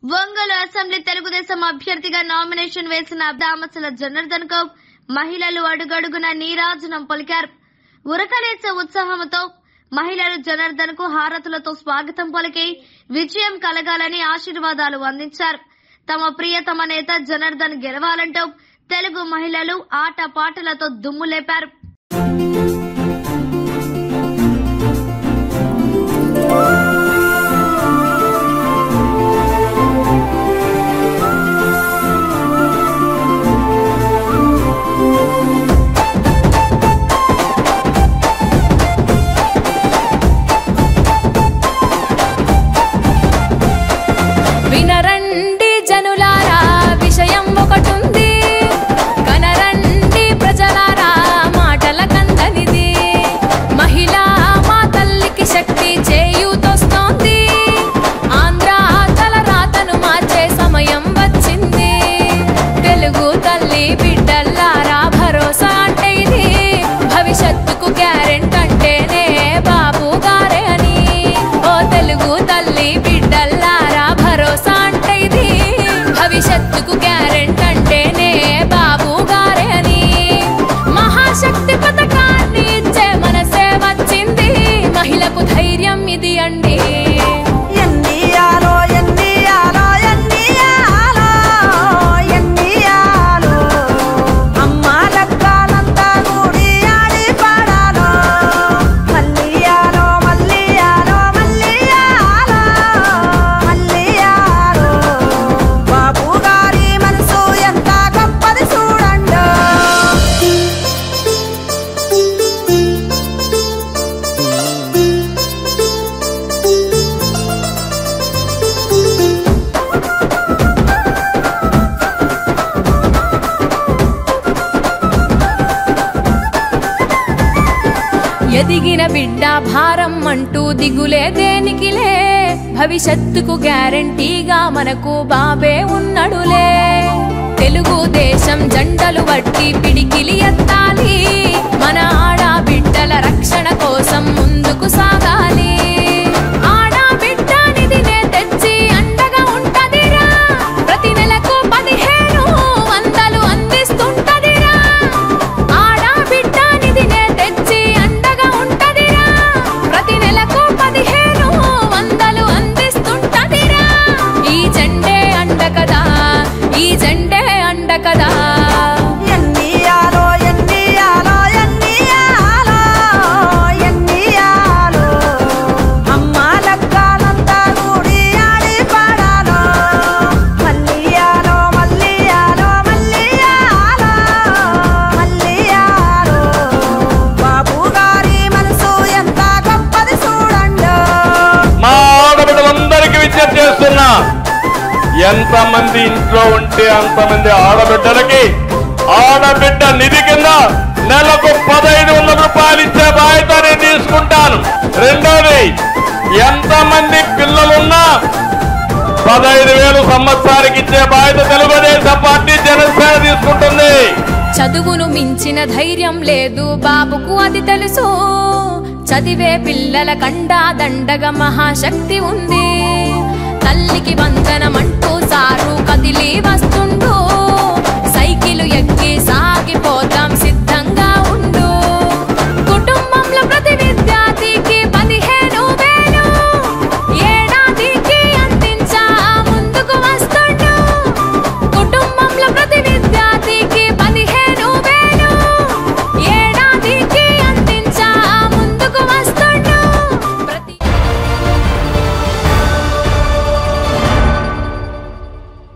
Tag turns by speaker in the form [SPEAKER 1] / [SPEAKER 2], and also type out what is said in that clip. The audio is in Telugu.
[SPEAKER 1] ఒంగోలు అసెంబ్లీ తెలుగుదేశం అభ్యర్థిగా నామినేషన్ వేసిన దామసల జనార్దన్ కు మహిళలు అడుగడుగున నీరాజనం పలికారు. ఉరకలేసే ఉత్సాహంతో మహిళలు జనార్దన్ కు హారతులతో స్వాగతం పలికి విజయం కలగాలని ఆశీర్వాదాలు అందించారు. తమ ప్రియతమ నేత జనార్దన్ గెలవాలంటూ తెలుగు మహిళలు ఆట పాటలతో దుమ్ము లేపారు.
[SPEAKER 2] వినరండి జనులారా, విషయం ఒకటుంది, కనరండి ప్రజలారా, మాటల కందనిది. మహిళా మా తల్లికి శక్తి చేయూతొస్తోంది. ఆంధ్ర తలరాతను మార్చే సమయం వచ్చింది. తెలుగు తల్లి బిడ్డల్లారా, భరోసా అంటే ఇది, భవిష్యత్తుకు గ్యారెంటీ అంటేనే బాబు గారే అని. ఓ తెలుగు తల్లి బిడ్డల్లారా, భరోసా అంటే ఇది, భవిష్యత్తుకు గ్యారెంటీ అంటేనే బాబు గారే అని. మహాశక్తి పథకాన్ని ఇచ్చే మనసే వచ్చింది, మహిళకు ధైర్యం ఇది అండి. ఎదిగిన బిడ్డ భారం అంటూ దిగులే దేనికిలే, భవిష్యత్తుకు గ్యారంటీగా మనకు బాబే ఉన్నడులే. తెలుగుదేశం జెండలు వట్టి పిడికిలి ఎత్తాలి, మన ఆడబిడ్డల రక్షణ కోసం ముందుకు సాగాలి. ఆడబిడ్డనిదినే తెచ్చి అండగా ఉంటదిరా, ప్రతి నెలకు 1500 అందిస్తుంటదిరా. ఆడబిడ్డనిదినే తెచ్చి అండగా ఉంటదిరా, ప్రతి నెలకు 1500 అందిస్తుంటదిరా. ఈ జెండే అండ కదా, ఈ జెండే అండ కదా.
[SPEAKER 3] ఎంతమంది ఇంట్లో ఉంటే అంతమంది ఆడబిడ్డలకి ఆడబిడ్డ నిధి కింద నెలకు 1500 రూపాయలు ఇచ్చే బాధ్యత నేను తీసుకుంటాను. రెండోది, ఎంతమంది పిల్లలున్నా 15,000 సంవత్సరానికి ఇచ్చే బాధ్యత తెలుగుదేశం పార్టీ జనసేన తీసుకుంటుంది.
[SPEAKER 2] చదువును మించిన ధైర్యం లేదు బాబుకు, అది తెలుసు. చదివే పిల్లల కండా దండగా మహాశక్తి ఉంది. తల్లికి వందన